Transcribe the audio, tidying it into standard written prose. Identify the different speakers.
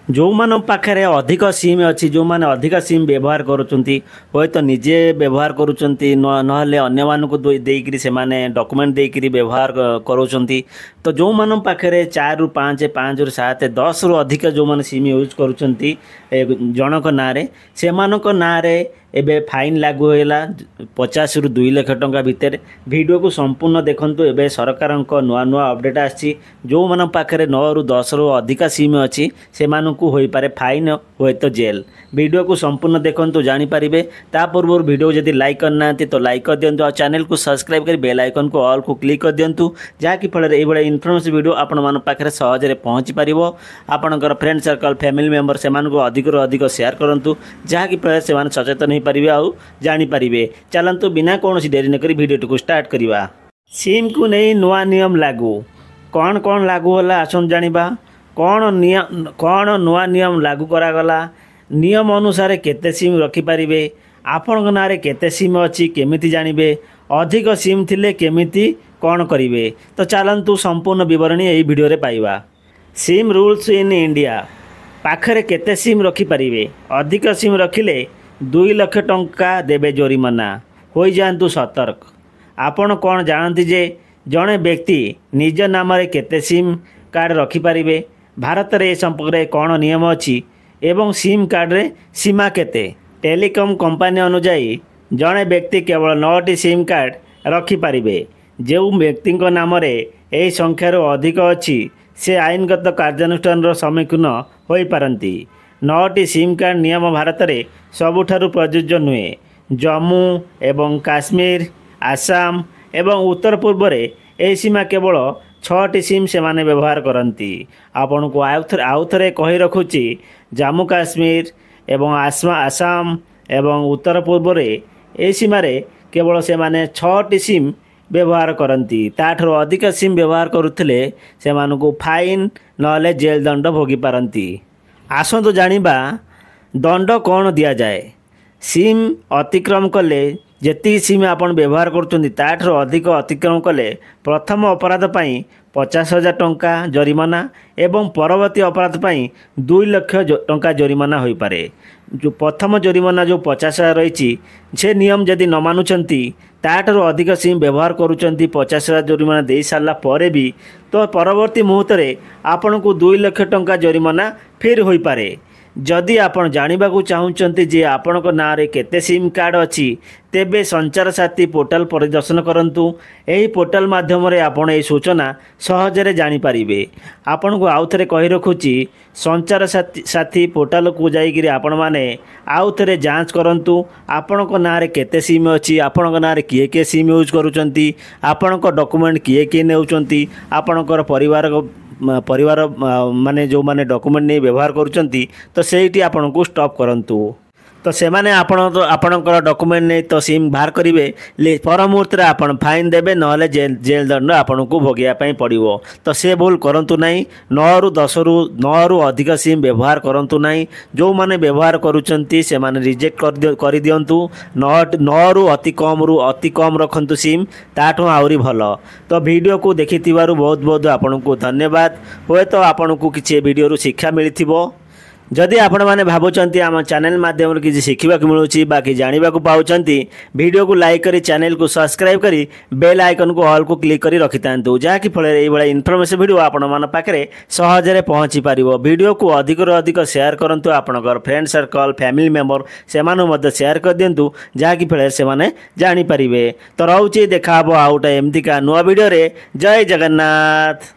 Speaker 1: जो मान पाखे अधिक सिम अच्छी जो मैंने अधिक सिम व्यवहार करुँच हूँ तो निजे व्यवहार करुँच देकर से डॉक्यूमेंट देकर व्यवहार करुँच तो जो मान पाखे 4 ରୁ 5 5 ରୁ 7 10 ରୁ अधिक जो मैंने सिम यूज करुँच जनक ना से ना एबे फाइन लागू होगा 50 ରୁ 2 लाख टंका भितर वीडियो को संपूर्ण देखंतु एबे सरकार नुआ नुआ अपडेट आसी जो मान पाखे 9 ରୁ 10 ରୁ अधिक सिम अच्छी से को होई पारे फाइन हुए तो जेल वीडियो को संपूर्ण देखंतु जानि परिबे ता पूर्व वीडियो जदि लाइक करना तो लाइक कर दियंतु और चैनल को सब्सक्राइब कर बेल आइकन को ऑल को क्लिक कर दियंतु जाकि फल ए बड़े इन्फॉर्मेटिव वीडियो आपण मान पाखरे सहज रे पहुंची परिबो आपनकर फ्रेंड सर्कल फैमिली मेंबर से को अधिक रो अधिक शेयर करंतु जाकि फल से मान सचेतन हो परिबे आ जानि परिबे चलंतु बिना कोनोसी देरी न करी वीडियो को स्टार्ट करिवा सिम को नहीं नुआ नियम लागू कौन लागू होला आसन जानिबा कौन नुआ नियम लागू करागला नियम अनुसार केते सिम रखिपारे आपण ना केते सिम अच्छी केमिति जानिबे अधिक सिम थिले केमिति कौन करिवे तो चलंतु संपूर्ण विवरणी यही वीडियो रे पाइबा सिम रूल्स इन इंडिया पाखरे केते सिम रखिपारे अधिक सिम रखिले 2 लाख टंका देबे जोरिमाना हो जातु सतर्क आपण कौन जानती जे जड़े व्यक्ति निज नाम केते सिम कार्ड रखिपारे भारत रे संपर्क में कौन नियम अच्छी एवं सिम कार्ड रे सीमा केते टेलीकॉम कंपनी अनुजाई जड़े व्यक्ति केवल 9टी सिम कार्ड रखिपारे जो व्यक्ति नाम यही संख्यार अधिक अच्छी से आईनगत कार्यानुष्ठान सम्मुखीन हो पारती 9टी सिम कार्ड नियम भारत में सबुठारु प्रযোज्य नुहे जम्मू एवं काश्मीर आसाम एवं उत्तर पूर्व रे यह सीमा केवल 6टी सिम से माने व्यवहार करती आपण को आउ थे कही रखुची जम्मू काश्मीर एवं आसाम एवं उत्तर पूर्व रे ए सीमार केवल से माने 6टी सिम व्यवहार करती ताठर अधिक सिम व्यवहार करुले से फाइन नले जेल दंड भोगी पारती आसतु जानिबा दंड कौन दि जाए सिम अतिक्रम कले जेती सिम आपण व्यवहार कर अधिक अतिक्रम कले प्रथम अपराध पाई 50,000 टंका जरिमाना एवं परवर्ती अपराध पाई 2 लाख टंका जरिमाना हो पारे जो प्रथम जरिमाना जो 50,000 रही से नियम जदि न मानुंट ताठर अधिक सिम व्यवहार करुँच 50,000 जरिमाना दे सारा पर भी तो परवर्ती मुहूर्त में आपण को 2 लाख टंका जरिमाना फिर हो पारे जदि आपण जानिबा को चाहूँगी जे आपणक ना रे केते सिम कार्ड अच्छी तेबे संचार साथी पोर्टाल परिदर्शन करंतु एही पोर्टाल माध्यम रे आपण ए सूचना सहजरे जानि परिबे आपण को आउ थे कही रखुची संचार साथी पोर्टाल को जाइकिरी आपण माने आउ थे जांच करंतु आपणक ना रे केते सिम अच्छी आपणक ना रे किए किए सिम यूज करूचंती आपणक डॉक्यूमेंट किए किए नेउचंती आपणकर परिवार माने जो माने डॉक्यूमेंट नहीं व्यवहार करुँच तो सेठी आपन को स्टॉप करंतु तो से माने आपणकर डॉक्यूमेंट नहीं तो सिम बाहर करेंगे पर मुहूर्त आपन फाइन देबे नहले जेल दंड आपन को भोगिया पड़ो तो से भूल करंतु नहीं 9 ରୁ 10 ରୁ 9 ରୁ अधिक सिम व्यवहार करंतु नहीं जो माने व्यवहार करुँच से माने रिजेक्ट कर दियंतु 9 ରୁ अति कम रखंतु सिम ताठू आउरी भल तो वीडियो को देखिथिबारु बहुत बहुत आपन को धन्यवाद हुए तो आपन को किसी वीडियो रु शिक्षा मिलिथिबो जदि आपण मैंने भावुंट आम चैनल माध्यम किसी शिखा मिलूँ बाकी जानवा पाँच वीडियो को लाइक करी चैनल को सब्सक्राइब करी बेल आइकन को ऑल को क्लिक करी रखि था जहाँकि फल ये इनफॉरमेशन वीडियो आपण पाखे सहजरे पहुँची पार वीडियो को अधिक अधिक शेयर करूँ आपणकर फ्रेंड सर्कल फैमिली मेंबर से शेयर कर दिंतु जहाँकि फल से जानीपर तो रोचे देखा आउटा एमती का नुआ वीडियो रे जय जगन्नाथ।